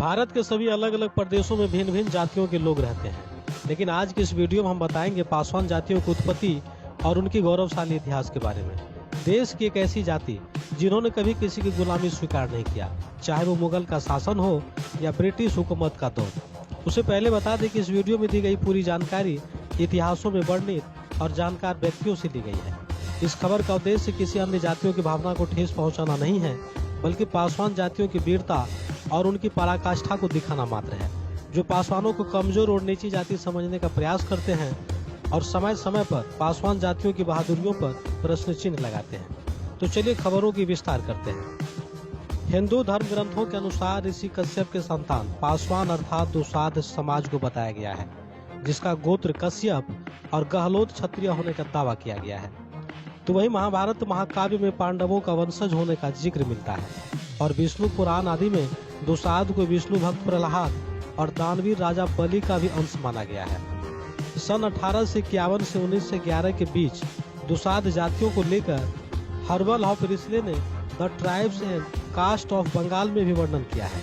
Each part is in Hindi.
भारत के सभी अलग अलग प्रदेशों में भिन्न भिन्न जातियों के लोग रहते हैं, लेकिन आज की इस वीडियो में हम बताएंगे पासवान जातियों की उत्पत्ति और उनकी गौरवशाली इतिहास के बारे में। देश की एक ऐसी जाति जिन्होंने कभी किसी की गुलामी स्वीकार नहीं किया, चाहे वो मुगल का शासन हो या ब्रिटिश हुकूमत का दौर। उससे पहले बता दें कि इस वीडियो में दी गई पूरी जानकारी इतिहासों में वर्णित और जानकार व्यक्तियों से ली गई है। इस खबर का उद्देश्य किसी अन्य जातियों की भावना को ठेस पहुंचाना नहीं है, बल्कि पासवान जातियों की वीरता और उनकी पराकाष्ठा को दिखाना मात्र है, जो पासवानों को कमजोर और नीची जाति समझने का प्रयास करते हैं और समय समय पर पासवान जातियों की बहादुरियों पर प्रश्न चिन्ह लगाते हैं। तो चलिए खबरों की विस्तार करते हैं। हिंदू धर्म ग्रंथों के अनुसार ऋषि कश्यप के संतान पासवान अर्थात दुसाध समाज को बताया गया है, जिसका गोत्र कश्यप और गहलोत क्षत्रिय होने का दावा किया गया है। तो वही महाभारत महाकाव्य में पांडवों का वंशज होने का जिक्र मिलता है और विष्णु पुराण आदि में दुसाध को विष्णु भक्त प्रहलाद और दानवीर राजा बलि का भी अंश माना गया है। सन 1851 से 1911 के बीच दुसाध जातियों को लेकर हर्बल ऑफ रिस्ले ने the tribes and caste of Bengal में भी वर्णन किया है।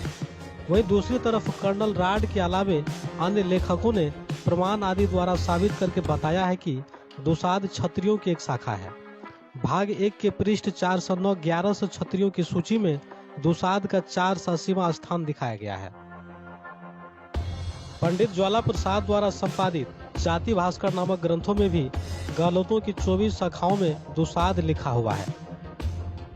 वहीं दूसरी तरफ कर्नल राड के अलावे अन्य लेखकों ने प्रमाण आदि द्वारा साबित करके बताया है कि दुसाध क्षत्रियों की एक शाखा है। भाग 1 के पृष्ठ 409-1100 क्षत्रियों की सूची में दुसाध का 400वां स्थान दिखाया गया है। पंडित ज्वाला प्रसाद द्वारा संपादित जाति भास्कर नामक ग्रंथों में भी गहलोतों की 24 शाखाओं में दुसाध लिखा हुआ है।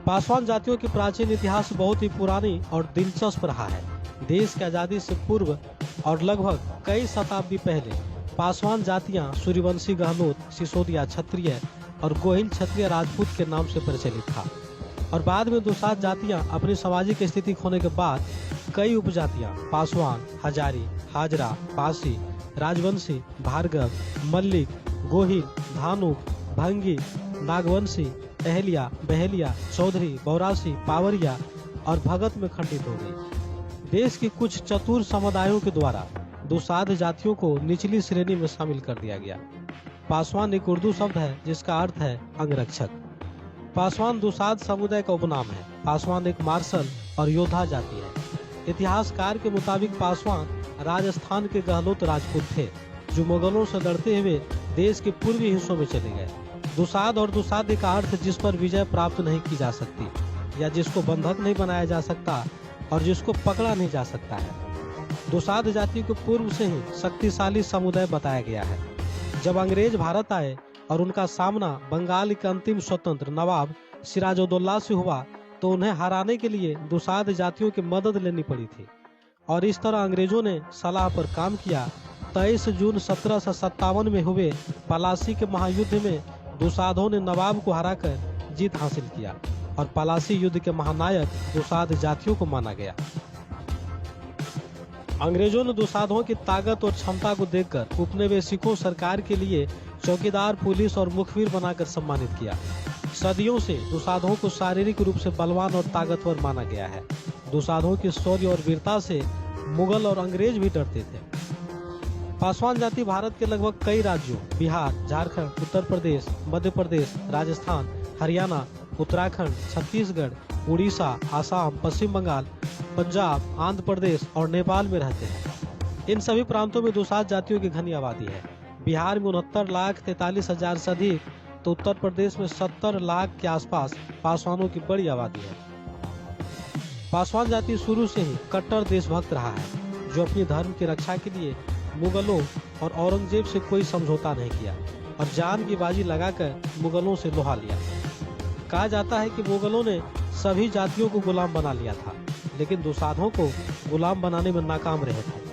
पासवान जातियों की प्राचीन इतिहास बहुत ही पुरानी और दिलचस्प रहा है। देश की आजादी से पूर्व और लगभग कई शताब्दी पहले पासवान जातियां सूर्यवंशी गहलोत, सिसोदिया क्षत्रिय और गोहिल क्षत्रिय राजपूत के नाम से प्रचलित था और बाद में दुसाध जातियां अपनी सामाजिक स्थिति खोने के बाद कई उपजातियां पासवान, हजारी, हाजरा, पासी, राजवंशी, भार्गव, मल्लिक, गोहिल, धानुक, भंगी, नागवंशी, अहलिया, बहेलिया, चौधरी, बौरासी, पावरिया और भगत में खंडित हो गई। देश की कुछ चतुर समुदायों के द्वारा दुसाध जातियों को निचली श्रेणी में शामिल कर दिया गया। पासवान एक उर्दू शब्द है जिसका अर्थ है अंगरक्षक। पासवान दुसाध समुदाय का उपनाम है। पासवान एक मार्शल और योद्धा जाति है। इतिहासकार के मुताबिक पासवान राजस्थान के गहलोत राजपूत थे, जो मुगलों से लड़ते हुए देश के पूर्वी हिस्सों में चले गए। दुसाध और दुसाध का अर्थ जिस पर विजय प्राप्त नहीं की जा सकती या जिसको बंधक नहीं बनाया जा सकता और जिसको पकड़ा नहीं जा सकता है। दुसाध जाति को पूर्व से ही शक्तिशाली समुदाय बताया गया है। जब अंग्रेज भारत आए और उनका सामना बंगाल के अंतिम स्वतंत्र नवाब सिराजुद्दौला से हुआ, तो उन्हें हराने के लिए दुसाध जातियों की मदद लेनी पड़ी थी और इस तरह अंग्रेजों ने सलाह पर काम किया। 23 जून 1757 में हुए पलासी के महायुद्ध में दुसाधों ने नवाब को हराकर जीत हासिल किया और पलासी युद्ध के महानायक दुसाध जातियों को माना गया। अंग्रेजों ने दुसाधों की ताकत और क्षमता को देखकर उपनिवेशिकों सरकार के लिए चौकीदार, पुलिस और मुखबिर बनाकर सम्मानित किया। सदियों से दुसाधों को शारीरिक रूप से बलवान और ताकतवर माना गया है। दुसाधों की शौर्य और वीरता से मुगल और अंग्रेज भी डरते थे। पासवान जाति भारत के लगभग कई राज्यों बिहार, झारखंड, उत्तर प्रदेश, मध्य प्रदेश, राजस्थान, हरियाणा, उत्तराखंड, छत्तीसगढ़, उड़ीसा, आसाम, पश्चिम बंगाल, पंजाब, आंध्र प्रदेश और नेपाल में रहते हैं। इन सभी प्रांतों में दुसाध जातियों की घनी आबादी है। बिहार में 69,43,000 से अधिक, तो उत्तर प्रदेश में 70 लाख के आसपास पासवानों की बड़ी आबादी है। पासवान जाति शुरू से ही कट्टर देशभक्त रहा है, जो अपनी धर्म की रक्षा के लिए मुगलों और औरंगजेब से कोई समझौता नहीं किया और जान की बाजी लगाकर मुगलों से लोहा लिया। कहा जाता है कि मुगलों ने सभी जातियों को गुलाम बना लिया था, लेकिन दुसाधों को गुलाम बनाने में नाकाम रहे थे।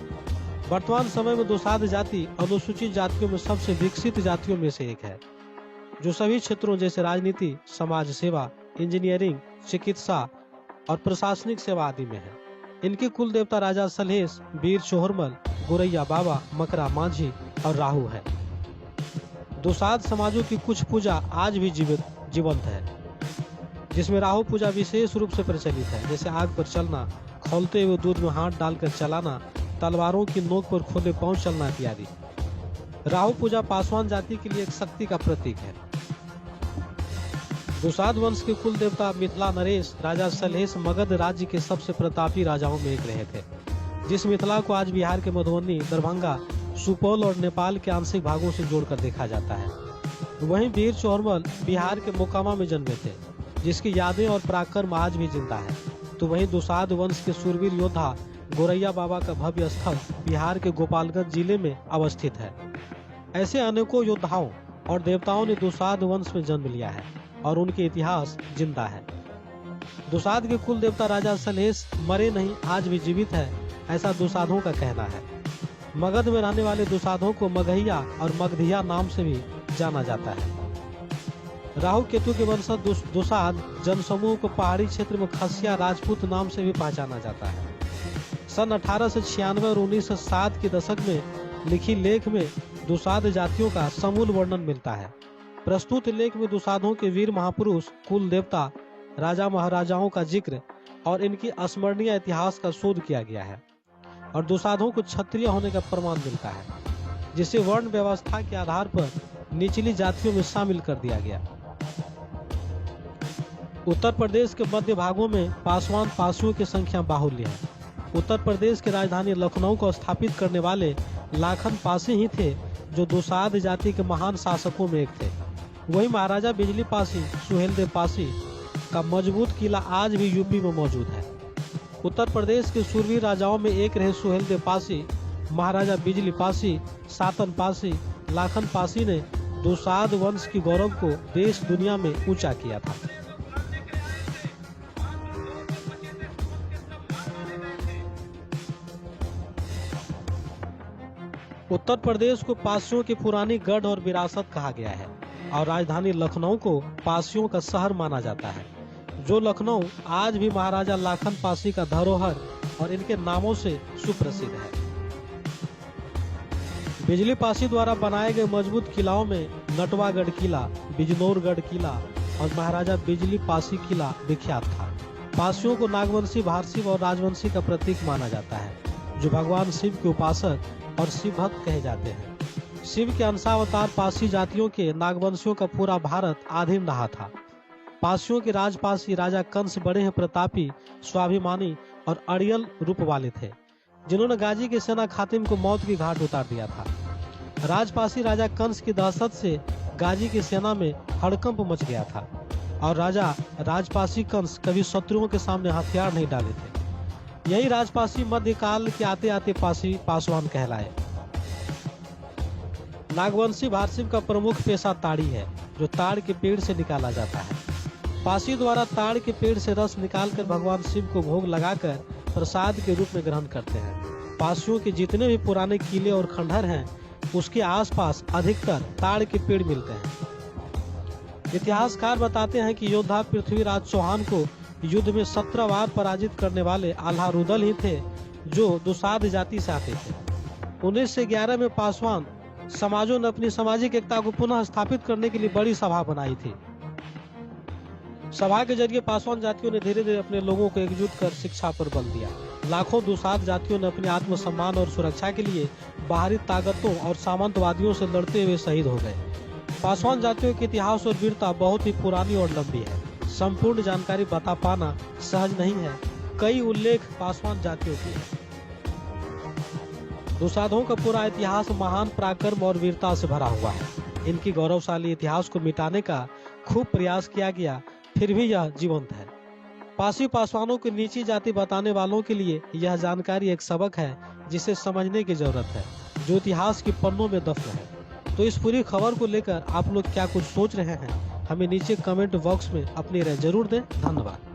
वर्तमान समय में दुसाध जाति अनुसूचित जातियों में सबसे विकसित जातियों में से एक है, जो सभी क्षेत्रों जैसे राजनीति, समाज सेवा, इंजीनियरिंग, चिकित्सा और प्रशासनिक सेवा आदि में है। इनके कुल देवता राजा सलहेश, वीर चोहरमल, गोरैया बाबा, मकरा मांझी और राहु है। दुसाध समाजों की कुछ पूजा आज भी जीवंत है, जिसमें राहु पूजा विशेष रूप से प्रचलित है, जैसे आग पर चलना, खौलते हुए दूध में हाथ डालकर चलाना, तलवारों की नोक पर खोले पांव चलना इत्यादि। राहु पूजा पासवान जाति के लिए एक शक्ति का प्रतीक है। दुसाध वंश के कुल देवता मिथिला नरेश राजा सलहेश मगध राज्य के सबसे प्रतापी राजाओं में एक रहे थे। जिस मिथिला को आज बिहार के मधुबनी, दरभंगा, सुपौल और नेपाल के आंशिक भागों से जोड़कर देखा जाता है। वहीं वीर चोरमल बिहार के मोकामा में जन्मे थे, जिसकी यादें और पराक्रम आज भी जिंदा है। तो वहीं दुसाध वंश के सूरवीर योद्धा गोरैया बाबा का भव्य स्थल बिहार के गोपालगंज जिले में अवस्थित है। ऐसे अनेकों योद्धाओं और देवताओं ने दुसाध वंश में जन्म लिया है और उनके इतिहास जिंदा है। दुसाध के कुल देवता राजा सलहेश मरे नहीं, आज भी जीवित है, ऐसा दुसाधों का कहना है। मगध में रहने वाले दुसाधों को मगहिया और मगधिया नाम से भी जाना जाता है। राहु केतु के वंशज दुसाध जनसमूह को पहाड़ी क्षेत्र में खसिया राजपूत नाम से भी पहचाना जाता है। सन 1896 और 1907 के दशक में लिखी लेख में दुसाध जातियों का समूल वर्णन मिलता है। प्रस्तुत लेख में दुसाधों के वीर महापुरुष, कुल देवता, राजा महाराजाओं का जिक्र और इनकी अस्मरणीय इतिहास का शोध किया गया है और दुसाधों को क्षत्रिय होने का प्रमाण मिलता है, जिसे वर्ण व्यवस्था के आधार पर निचली जातियों में शामिल कर दिया गया। उत्तर प्रदेश के मध्य भागों में पासवान पासियों की संख्या बाहुल्य है। उत्तर प्रदेश की राजधानी लखनऊ को स्थापित करने वाले लाखन पासी ही थे, जो दुसाध जाति के महान शासकों में एक थे। वही महाराजा बिजली पासी, सुहेलदेव पासी का मजबूत किला आज भी यूपी में मौजूद है। उत्तर प्रदेश के शूरवीर राजाओं में एक रहे सुहेलदेव पासी। महाराजा बिजली पासी, सातन पासी, लाखन पासी ने दुसाध वंश की गौरव को देश दुनिया में ऊंचा किया था। उत्तर प्रदेश को पासियों की पुरानी गढ़ और विरासत कहा गया है और राजधानी लखनऊ को पासियों का शहर माना जाता है। जो लखनऊ आज भी महाराजा लाखन पासी का धरोहर और इनके नामों से सुप्रसिद्ध है। बिजली पासी द्वारा बनाए गए मजबूत किलाओं में नटवागढ़ किला, बिजनौरगढ़ किला और महाराजा बिजली पासी किला विख्यात था। पासियों को नागवंशी, भारसिव और राजवंशी का प्रतीक माना जाता है, जो भगवान शिव के उपासक और शिव भक्त कहे जाते हैं। शिव के अंशावतार पासी जातियों के नागवंशियों का पूरा भारत अधीन रहा था। पासियों के राजपासी राजा कंस बड़े हैं प्रतापी, स्वाभिमानी और अड़ियल रूप वाले थे, जिन्होंने गाजी की सेना खातिम को मौत की घाट उतार दिया था। राजपासी राजा कंस की दहशत से गाजी की सेना में हड़कंप मच गया था और राजा राजपासी कंस कभी शत्रुओं के सामने हथियार नहीं डाले थे। यही राजपासी मध्यकाल के आते आते पासवान कहलाए। नागवंशी भारसिव का प्रमुख पेशा ताड़ी है, जो ताड़ के पेड़ से निकाला जाता है। पासी द्वारा ताड़ के पेड़ से रस निकालकर भगवान शिव को भोग लगाकर प्रसाद के रूप में ग्रहण करते हैं। पासियों के जितने भी पुराने किले और खंडहर हैं, उसके आसपास अधिकतर ताड़ के पेड़ मिलते हैं। इतिहासकार बताते हैं कि योद्धा पृथ्वीराज चौहान को युद्ध में 17 बार पराजित करने वाले आल्हा रुदल ही थे, जो दुसाध जाति से आते थे। 1911 में पासवान समाजों ने अपनी सामाजिक एकता को पुनः स्थापित करने के लिए बड़ी सभा बनाई थी। सभा के जरिए पासवान जातियों ने धीरे धीरे अपने लोगों को एकजुट कर शिक्षा पर बल दिया। लाखों दुसाध जातियों ने अपने आत्मसम्मान और सुरक्षा के लिए बाहरी ताकतों और सामंतवादियों से लड़ते हुए शहीद हो गए। पासवान जातियों के इतिहास और वीरता बहुत ही पुरानी और लंबी है। संपूर्ण जानकारी बता पाना सहज नहीं है। कई उल्लेख पासवान जातियों के हैं। दुसाधों का पूरा इतिहास महान पराक्रम और वीरता से भरा हुआ है। इनकी गौरवशाली इतिहास को मिटाने का खूब प्रयास किया गया, फिर भी यह जीवंत है। पासी पासवानों को नीची जाति बताने वालों के लिए यह जानकारी एक सबक है, जिसे समझने की जरूरत है, जो इतिहास के पन्नों में दफन है। तो इस पूरी खबर को लेकर आप लोग क्या कुछ सोच रहे हैं, हमें नीचे कमेंट बॉक्स में अपनी राय जरूर दें। धन्यवाद।